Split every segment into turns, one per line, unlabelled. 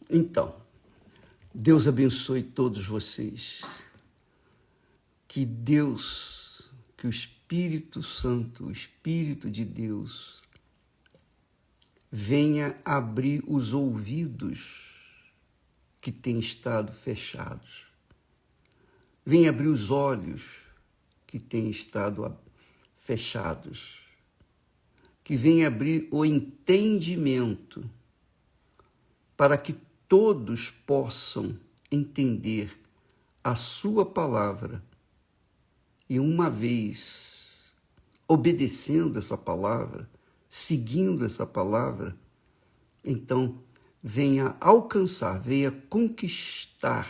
Então, Deus abençoe todos vocês. Que Deus, que o Espírito Santo, o Espírito de Deus, venha abrir os ouvidos que têm estado fechados. Venha abrir os olhos que têm estado fechados. Que venha abrir o entendimento para que todos possam entender a sua palavra e, uma vez obedecendo essa palavra, seguindo essa palavra, então venha alcançar, venha conquistar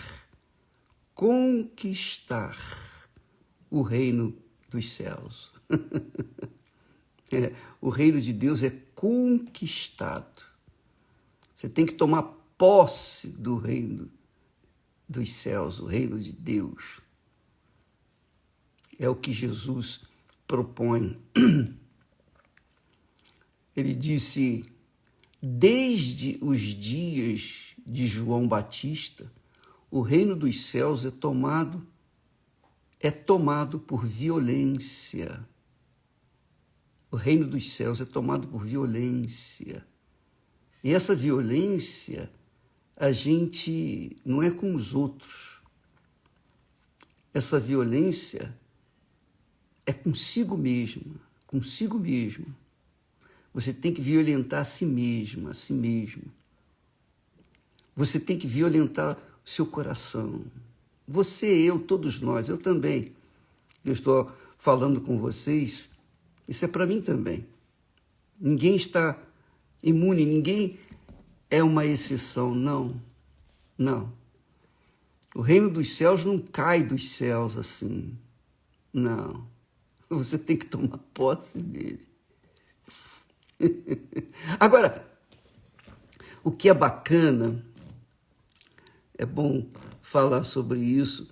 o reino dos céus. O reino de Deus é conquistado. Você tem que tomar posse do reino dos céus, o reino de Deus. É o que Jesus propõe. Ele disse, desde os dias de João Batista, o reino dos céus é tomado por violência. O reino dos céus é tomado por violência. E essa violência, a gente não é com os outros. Essa violência é consigo mesmo, consigo mesmo. Você tem que violentar a si mesmo, a si mesmo. Você tem que violentar o seu coração. Você, eu, todos nós, eu também. Eu estou falando com vocês, isso é para mim também. Ninguém está imune, ninguém é uma exceção, não, não. O reino dos céus não cai dos céus assim, não. Você tem que tomar posse dele. Agora, o que é bacana, é bom falar sobre isso,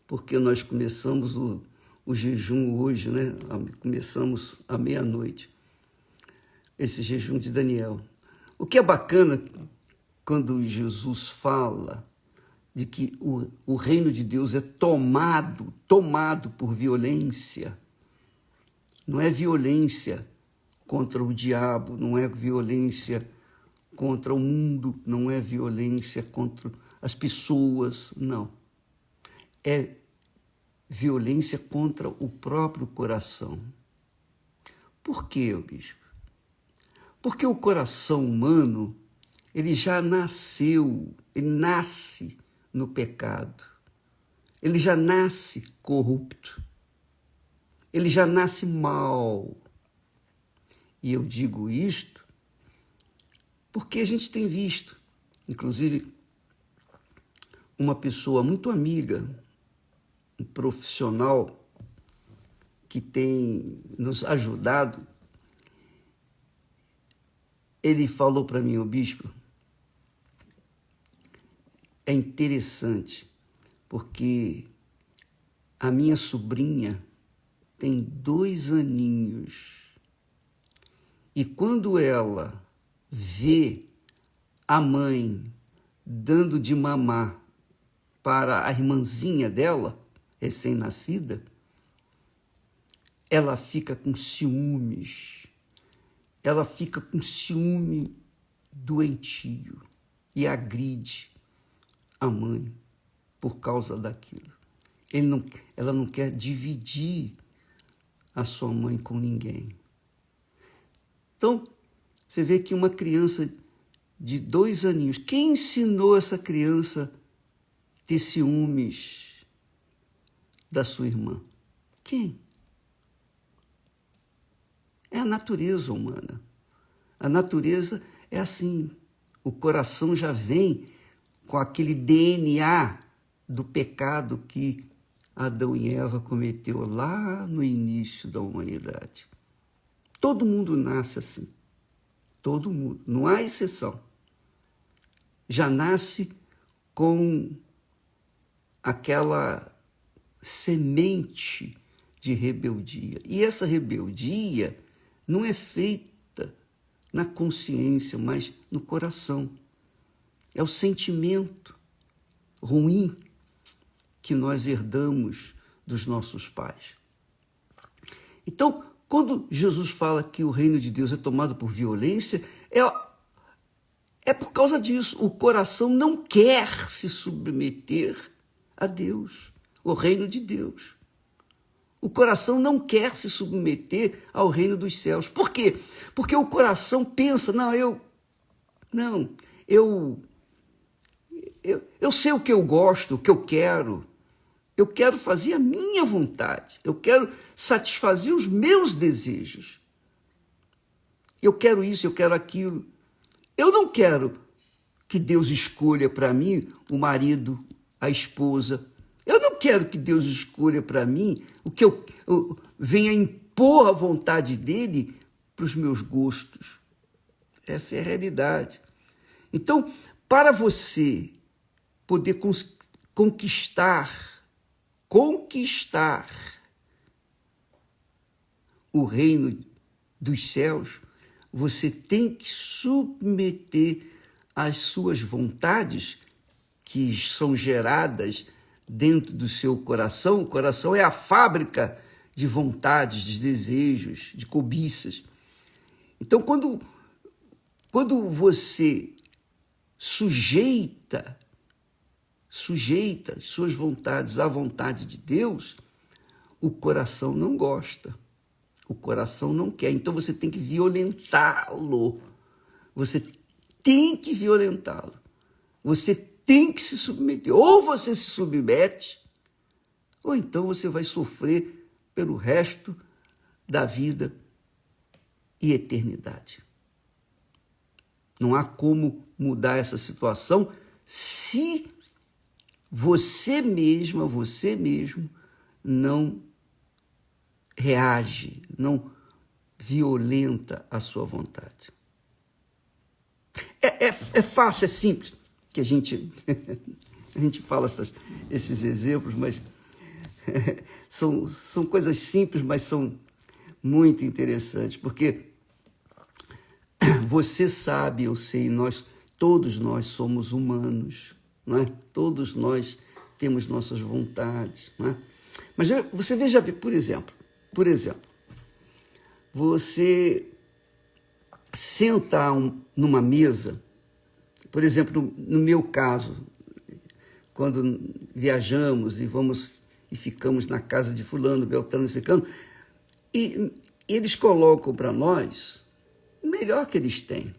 porque nós começamos o jejum hoje, né? Começamos à meia-noite, esse jejum de Daniel. O que é bacana quando Jesus fala de que o reino de Deus é tomado por violência. Não é violência contra o diabo, não é violência contra o mundo, não é violência contra as pessoas, não. É violência contra o próprio coração. Por quê, bispo? Porque o coração humano, ele já nasceu, ele nasce no pecado. Ele já nasce corrupto. Ele já nasce mal. E eu digo isto porque a gente tem visto, inclusive, uma pessoa muito amiga, um profissional que tem nos ajudado, ele falou para mim, o bispo, é interessante, porque a minha sobrinha tem 2 aninhos, e quando ela vê a mãe dando de mamar para a irmãzinha dela, recém-nascida, ela fica com ciúmes, ela fica com ciúme doentio e agride a mãe por causa daquilo. Ela não quer dividir a sua mãe com ninguém. Então, você vê que uma criança de 2 aninhos, quem ensinou essa criança a ter ciúmes da sua irmã? Quem? É a natureza humana. A natureza é assim. O coração já vem com aquele DNA do pecado que Adão e Eva cometeu lá no início da humanidade. Todo mundo nasce assim. Todo mundo. Não há exceção. Já nasce com aquela semente de rebeldia. E essa rebeldia não é feita na consciência, mas no coração. É o sentimento ruim que nós herdamos dos nossos pais. Então, quando Jesus fala que o reino de Deus é tomado por violência, é por causa disso. O coração não quer se submeter a Deus, o reino de Deus. O coração não quer se submeter ao reino dos céus. Por quê? Porque o coração pensa, eu sei o que eu gosto, o que eu quero. Eu quero fazer a minha vontade. Eu quero satisfazer os meus desejos. Eu quero isso, eu quero aquilo. Eu não quero que Deus escolha para mim o marido, a esposa. Eu não quero que Deus escolha para mim o que eu venha impor a vontade dele para os meus gostos. Essa é a realidade. Então, para você poder conquistar o reino dos céus, você tem que submeter as suas vontades, que são geradas dentro do seu coração. O coração é a fábrica de vontades, de desejos, de cobiças. Então, quando você sujeita as suas vontades à vontade de Deus, o coração não gosta, o coração não quer. Então você tem que violentá-lo, você tem que violentá-lo, você tem que se submeter. Ou você se submete, ou então você vai sofrer pelo resto da vida e eternidade. Não há como mudar essa situação se você mesmo não reage, não violenta a sua vontade. É fácil, é simples, que a gente fala esses exemplos, mas são coisas simples, mas são muito interessantes, porque você sabe, eu sei, todos nós somos humanos, não é? Todos nós temos nossas vontades, não é? Mas você veja, por exemplo, você senta numa mesa, por exemplo, no meu caso, quando viajamos e ficamos na casa de fulano, beltrano, ciclano, e eles colocam para nós o melhor que eles têm.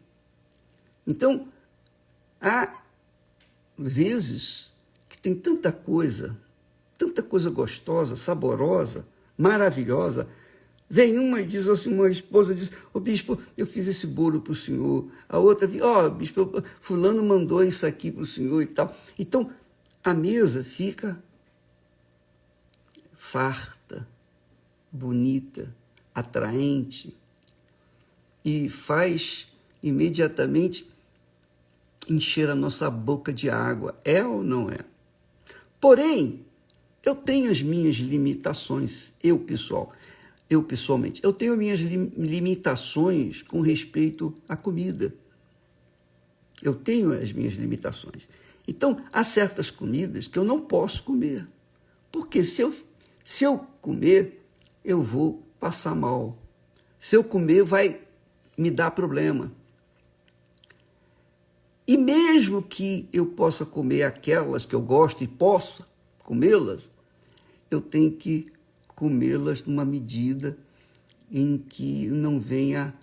Então, há vezes que tem tanta coisa gostosa, saborosa, maravilhosa. Vem uma e diz assim, uma esposa diz, bispo, eu fiz esse bolo para o senhor. A outra, bispo, fulano mandou isso aqui para o senhor e tal. Então, a mesa fica farta, bonita, atraente e faz imediatamente encher a nossa boca de água. É ou não é? Porém, eu tenho as minhas limitações, eu pessoalmente, eu tenho minhas limitações com respeito à comida. Eu tenho as minhas limitações. Então, há certas comidas que eu não posso comer, porque se eu comer, eu vou passar mal. Se eu comer, vai me dar problema. E mesmo que eu possa comer aquelas que eu gosto e possa comê-las, eu tenho que comê-las numa medida em que não venha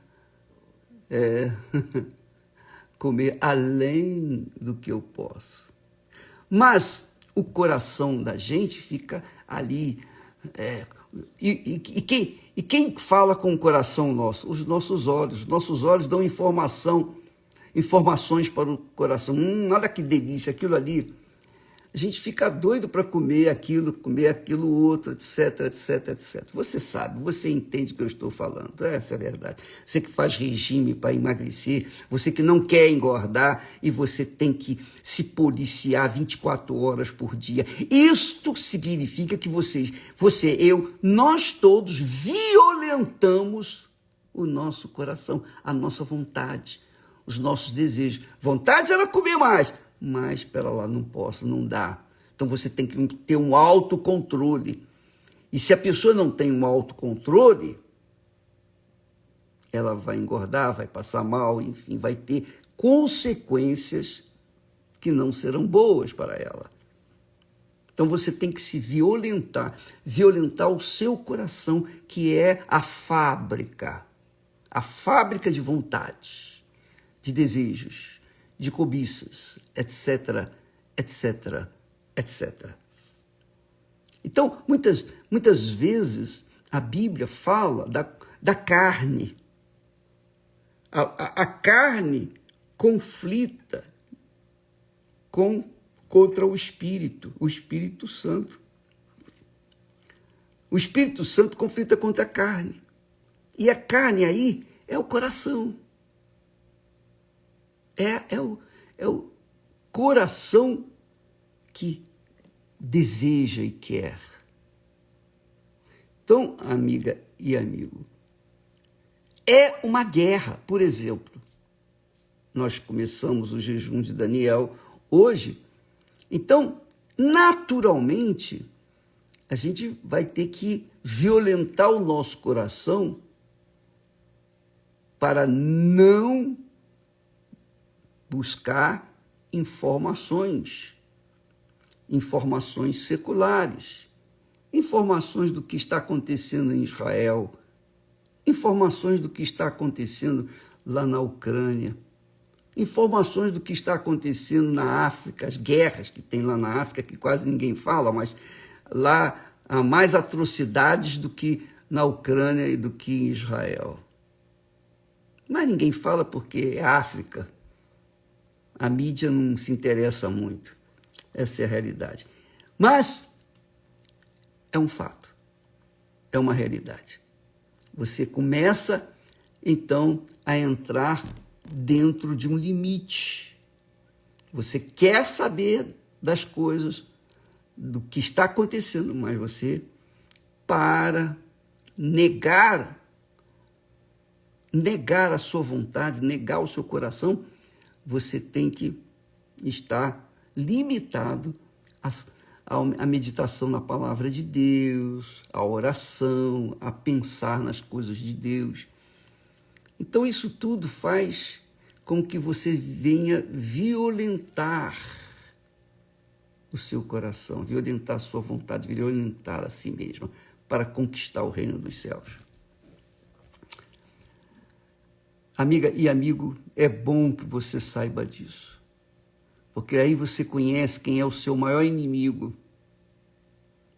comer além do que eu posso. Mas o coração da gente fica ali. E quem fala com o coração nosso? Os nossos olhos. Nossos olhos dão informações para o coração. Olha que delícia, aquilo ali. A gente fica doido para comer aquilo outro, etc, etc, etc. Você sabe, você entende o que eu estou falando. Essa é a verdade. Você que faz regime para emagrecer, você que não quer engordar e você tem que se policiar 24 horas por dia. Isto significa que nós todos violentamos o nosso coração, a nossa vontade, os nossos desejos. Vontade era comer mais, mas espera lá, não posso, não dá. Então você tem que ter um autocontrole. E se a pessoa não tem um autocontrole, ela vai engordar, vai passar mal, enfim, vai ter consequências que não serão boas para ela. Então você tem que se violentar o seu coração, que é a fábrica de vontades, de desejos, de cobiças, etc, etc, etc. Então, muitas vezes, a Bíblia fala da carne. A carne conflita contra o Espírito Santo. O Espírito Santo conflita contra a carne. E a carne aí é o coração. É o coração que deseja e quer. Então, amiga e amigo, é uma guerra. Por exemplo, nós começamos o jejum de Daniel hoje, então, naturalmente, a gente vai ter que violentar o nosso coração para não buscar informações seculares, informações do que está acontecendo em Israel, informações do que está acontecendo lá na Ucrânia, informações do que está acontecendo na África, as guerras que tem lá na África, que quase ninguém fala, mas lá há mais atrocidades do que na Ucrânia e do que em Israel. Mas ninguém fala porque é África. A mídia não se interessa muito. Essa é a realidade. Mas é um fato, é uma realidade. Você começa, então, a entrar dentro de um limite. Você quer saber das coisas, do que está acontecendo, mas você, para negar a sua vontade, negar o seu coração, você tem que estar limitado à meditação na palavra de Deus, à oração, a pensar nas coisas de Deus. Então, isso tudo faz com que você venha violentar o seu coração, violentar a sua vontade, violentar a si mesma, para conquistar o reino dos céus. Amiga e amigo, é bom que você saiba disso, porque aí você conhece quem é o seu maior inimigo,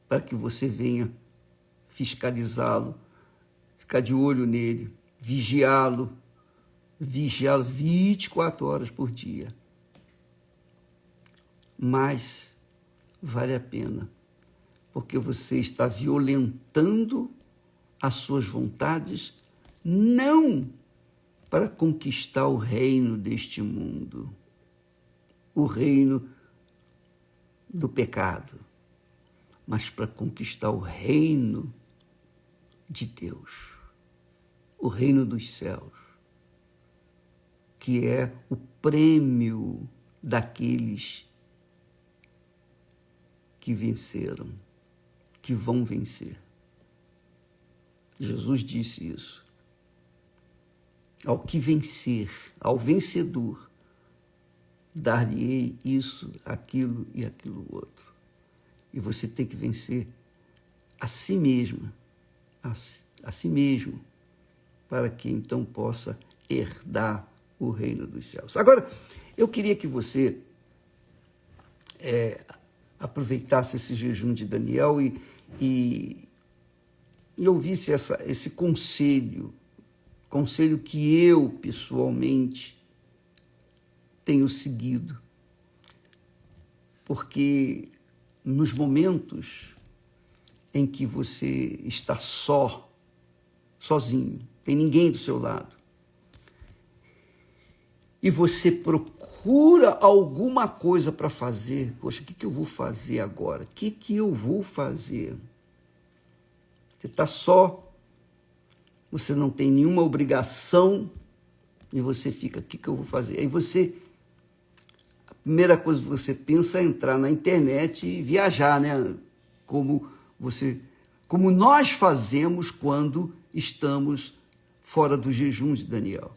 para que você venha fiscalizá-lo, ficar de olho nele, vigiá-lo 24 horas por dia. Mas vale a pena, porque você está violentando as suas vontades, não para conquistar o reino deste mundo, o reino do pecado, mas para conquistar o reino de Deus, o reino dos céus, que é o prêmio daqueles que venceram, que vão vencer. Jesus disse isso. Ao que vencer, ao vencedor, dar-lhe-ei isso, aquilo e aquilo outro. E você tem que vencer a si mesma, a si mesmo, para que então possa herdar o reino dos céus. Agora, eu queria que você aproveitasse esse jejum de Daniel e ouvisse esse conselho que eu, pessoalmente, tenho seguido. Porque nos momentos em que você está sozinho, tem ninguém do seu lado, e você procura alguma coisa para fazer, poxa, o que eu vou fazer agora? O que eu vou fazer? Você está só, você não tem nenhuma obrigação, E você fica, o que eu vou fazer? Aí você, a primeira coisa que você pensa é entrar na internet e viajar, né? Como nós fazemos quando estamos fora do jejum de Daniel.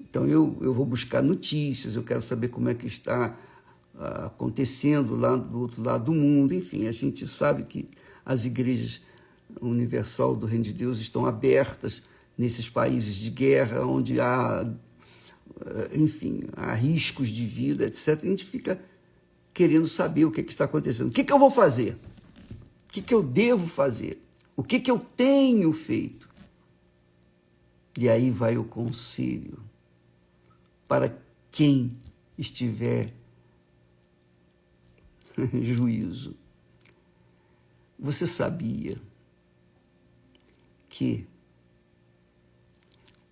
Então eu vou buscar notícias, eu quero saber como é que está acontecendo lá do outro lado do mundo. Enfim, a gente sabe que as igrejas universal do Reino de Deus estão abertas nesses países de guerra, onde há, enfim, há riscos de vida, etc. A gente fica querendo saber o que está acontecendo. O que eu vou fazer? O que eu devo fazer? O que eu tenho feito? E aí vai o conselho para quem estiver juízo. Você sabia que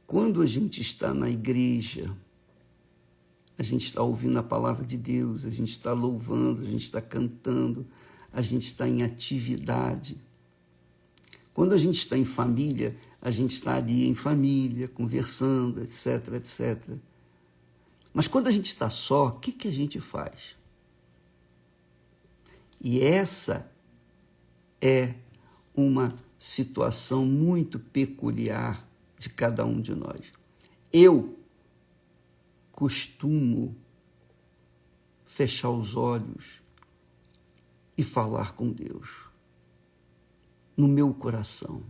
quando a gente está na igreja, a gente está ouvindo a palavra de Deus, a gente está louvando, a gente está cantando, a gente está em atividade. Quando a gente está em família, a gente está ali em família, conversando, etc, etc. Mas quando a gente está só, o que a gente faz? E essa é uma situação muito peculiar de cada um de nós. Eu costumo fechar os olhos e falar com Deus, no meu coração,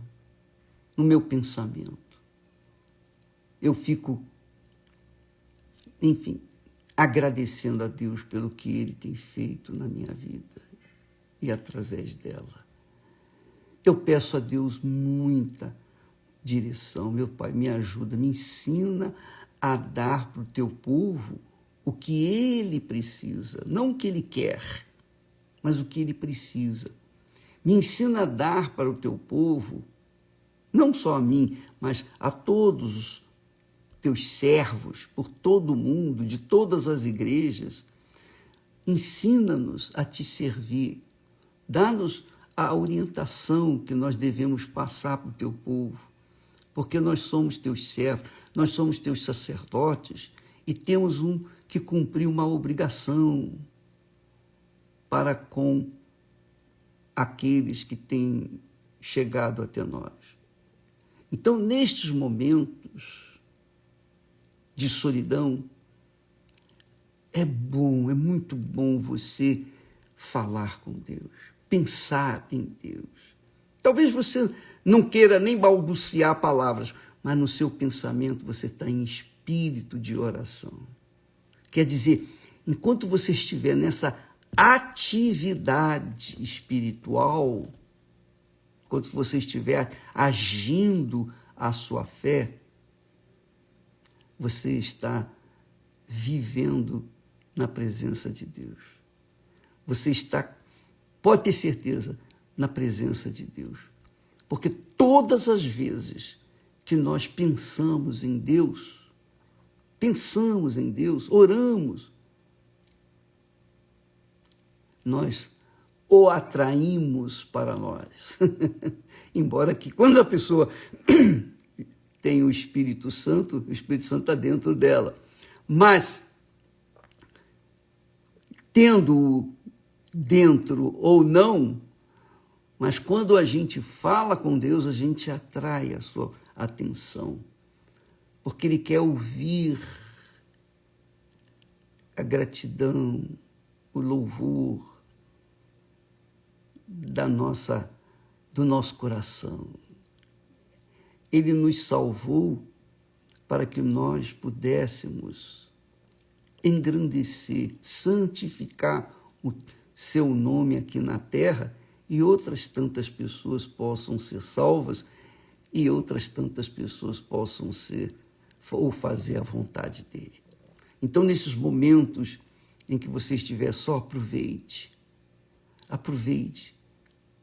no meu pensamento. Eu fico, enfim, agradecendo a Deus pelo que Ele tem feito na minha vida e através dela. Eu peço a Deus muita direção. Meu Pai, me ajuda, me ensina a dar para o teu povo o que ele precisa, não o que ele quer, mas o que ele precisa. Me ensina a dar para o teu povo, não só a mim, mas a todos os teus servos, por todo o mundo, de todas as igrejas. Ensina-nos a te servir, dá-nos a orientação que nós devemos passar para o teu povo, porque nós somos teus servos, nós somos teus sacerdotes e temos que cumprir uma obrigação para com aqueles que têm chegado até nós. Então, nestes momentos de solidão, é bom, é muito bom você falar com Deus, pensar em Deus. Talvez você não queira nem balbuciar palavras, mas no seu pensamento você está em espírito de oração. Quer dizer, enquanto você estiver nessa atividade espiritual, enquanto você estiver agindo a sua fé, você está vivendo na presença de Deus. Você está, pode ter certeza, na presença de Deus. Porque todas as vezes que nós pensamos em Deus, oramos, nós o atraímos para nós. Embora que quando a pessoa tem o Espírito Santo está dentro dela. Mas, tendo-o dentro ou não, mas quando a gente fala com Deus, a gente atrai a sua atenção, porque Ele quer ouvir a gratidão, o louvor do nosso coração. Ele nos salvou para que nós pudéssemos engrandecer, santificar o seu nome aqui na terra e outras tantas pessoas possam ser salvas e outras tantas pessoas possam ser ou fazer a vontade dele. Então, nesses momentos em que você estiver só, aproveite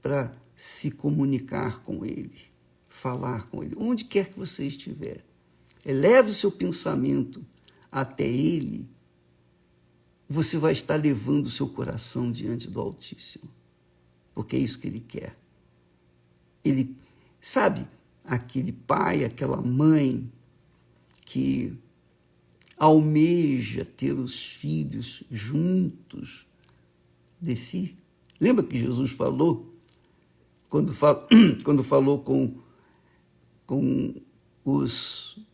para se comunicar com ele, falar com ele, onde quer que você estiver. Eleve o seu pensamento até ele, você vai estar levando o seu coração diante do Altíssimo, porque é isso que ele quer. Ele, sabe, aquele pai, aquela mãe que almeja ter os filhos juntos de si. Lembra que Jesus falou, quando falou com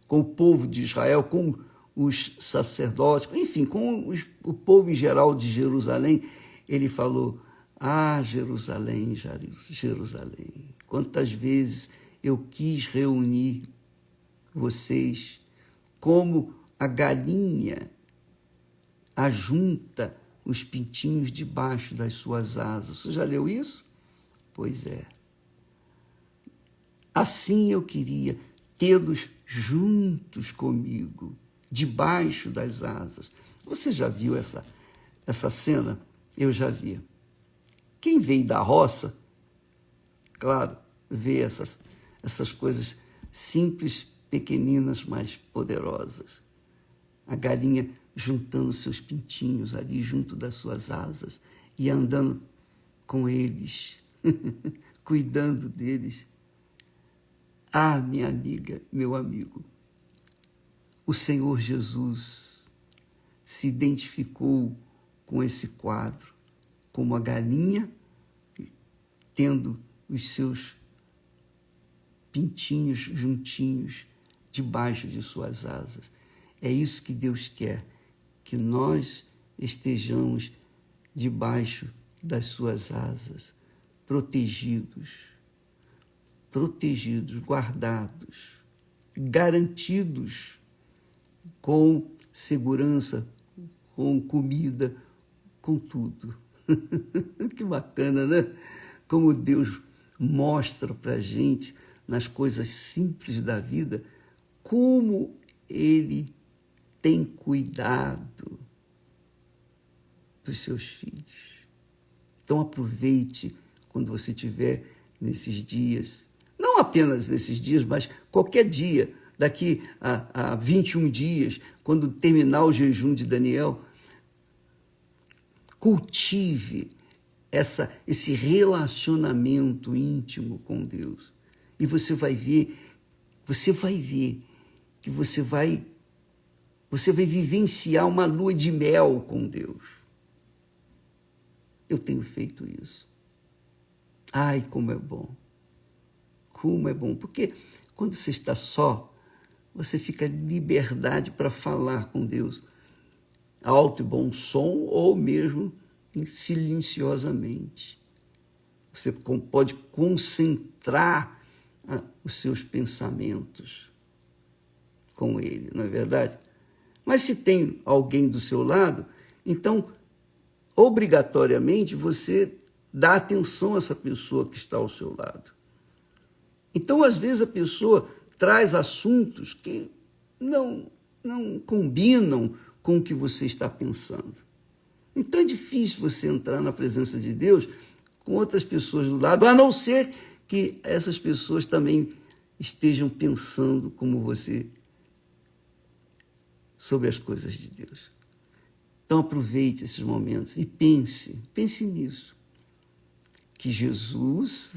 o povo de Israel, com os sacerdotes, enfim, com o povo em geral de Jerusalém, ele falou: ah, Jerusalém, Jerusalém, quantas vezes eu quis reunir vocês, como a galinha ajunta os pintinhos debaixo das suas asas. Você já leu isso? Pois é. Assim eu queria tê-los juntos comigo, debaixo das asas. Você já viu essa cena? Eu já vi. Quem veio da roça, claro, vê essas coisas simples, pequeninas, mas poderosas. A galinha juntando seus pintinhos ali junto das suas asas e andando com eles, cuidando deles. Ah, minha amiga, meu amigo, o Senhor Jesus se identificou com esse quadro, como a galinha tendo os seus pintinhos juntinhos debaixo de suas asas. É isso que Deus quer, que nós estejamos debaixo das suas asas, protegidos, guardados, garantidos, com segurança, com comida, com tudo. Que bacana, né? Como Deus mostra para a gente, nas coisas simples da vida, como Ele tem cuidado dos seus filhos. Então aproveite quando você estiver nesses dias, não apenas nesses dias, mas qualquer dia, daqui a 21 dias, quando terminar o jejum de Daniel, cultive esse relacionamento íntimo com Deus. E você vai ver que você vai vivenciar uma lua de mel com Deus. Eu tenho feito isso. Ai, como é bom. Como é bom. Porque quando você está só, você fica em liberdade para falar com Deus. Alto e bom som ou mesmo silenciosamente. Você pode concentrar os seus pensamentos com Ele, não é verdade? Mas se tem alguém do seu lado, então, obrigatoriamente, você dá atenção a essa pessoa que está ao seu lado. Então, às vezes, a pessoa traz assuntos que não combinam com o que você está pensando. Então, é difícil você entrar na presença de Deus com outras pessoas do lado, a não ser que essas pessoas também estejam pensando como você sobre as coisas de Deus. Então aproveite esses momentos e pense nisso, que Jesus,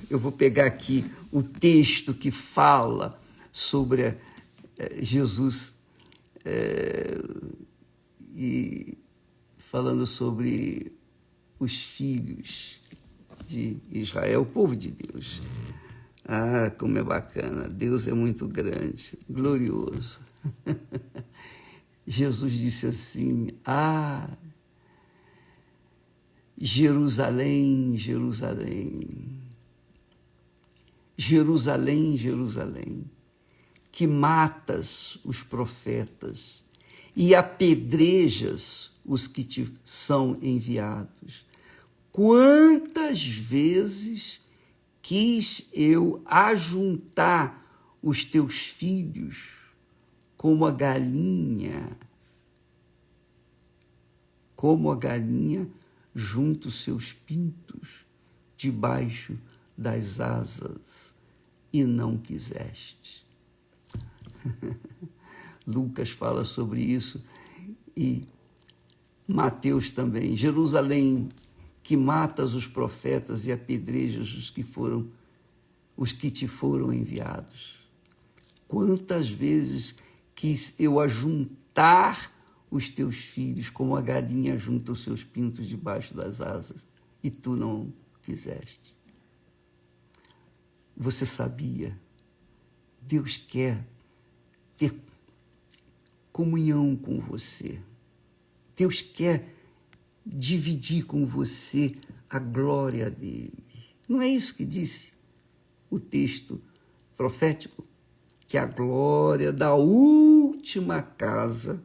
eu vou pegar aqui o texto que fala sobre Jesus e falando sobre os filhos de Israel, o povo de Deus. Ah, como é bacana, Deus é muito grande, glorioso. Jesus disse assim: ah, Jerusalém, Jerusalém, Jerusalém, Jerusalém, que matas os profetas e apedrejas os que te são enviados. Quantas vezes quis eu ajuntar os teus filhos como a galinha junta os seus pintos debaixo das asas, e não quiseste. Lucas fala sobre isso e Mateus também. Jerusalém, que matas os profetas e apedrejas os que foram os que te foram enviados. Quantas vezes quis eu ajuntar os teus filhos, como a galinha junta os seus pintos debaixo das asas, e tu não quiseste. Você sabia? Deus quer ter comunhão com você. Deus quer dividir com você a glória dele. Não é isso que disse o texto profético? Que a glória da última casa.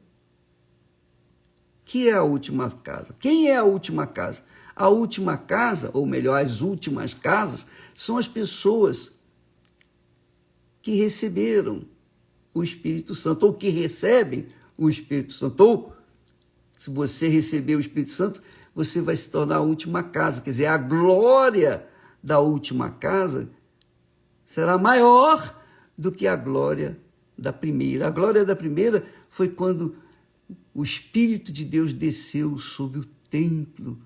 Que é a última casa? Quem é a última casa? A última casa, ou melhor, as últimas casas, são as pessoas que receberam o Espírito Santo, ou que recebem o Espírito Santo. Ou, se você receber o Espírito Santo, você vai se tornar a última casa. Quer dizer, a glória da última casa será maior do que a glória da primeira. A glória da primeira foi quando o Espírito de Deus desceu sobre o templo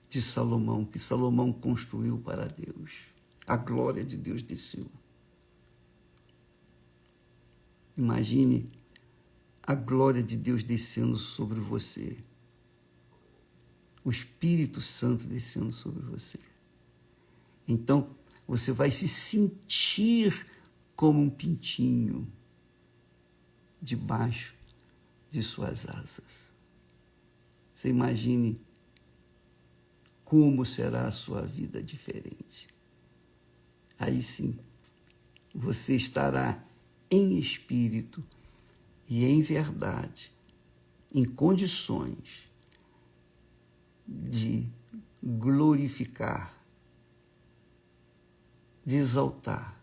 de Salomão, que Salomão construiu para Deus. A glória de Deus desceu. Imagine a glória de Deus descendo sobre você. O Espírito Santo descendo sobre você. Então, você vai se sentir como um pintinho debaixo de suas asas. Você imagine como será a sua vida diferente. Aí sim, você estará em espírito e em verdade, em condições de glorificar, de exaltar,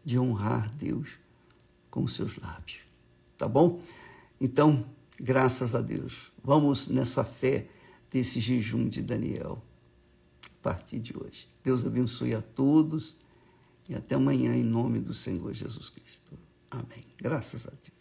de honrar Deus com seus lábios. Tá bom? Então, graças a Deus, vamos nessa fé desse jejum de Daniel, a partir de hoje. Deus abençoe a todos e até amanhã, em nome do Senhor Jesus Cristo. Amém. Graças a Deus.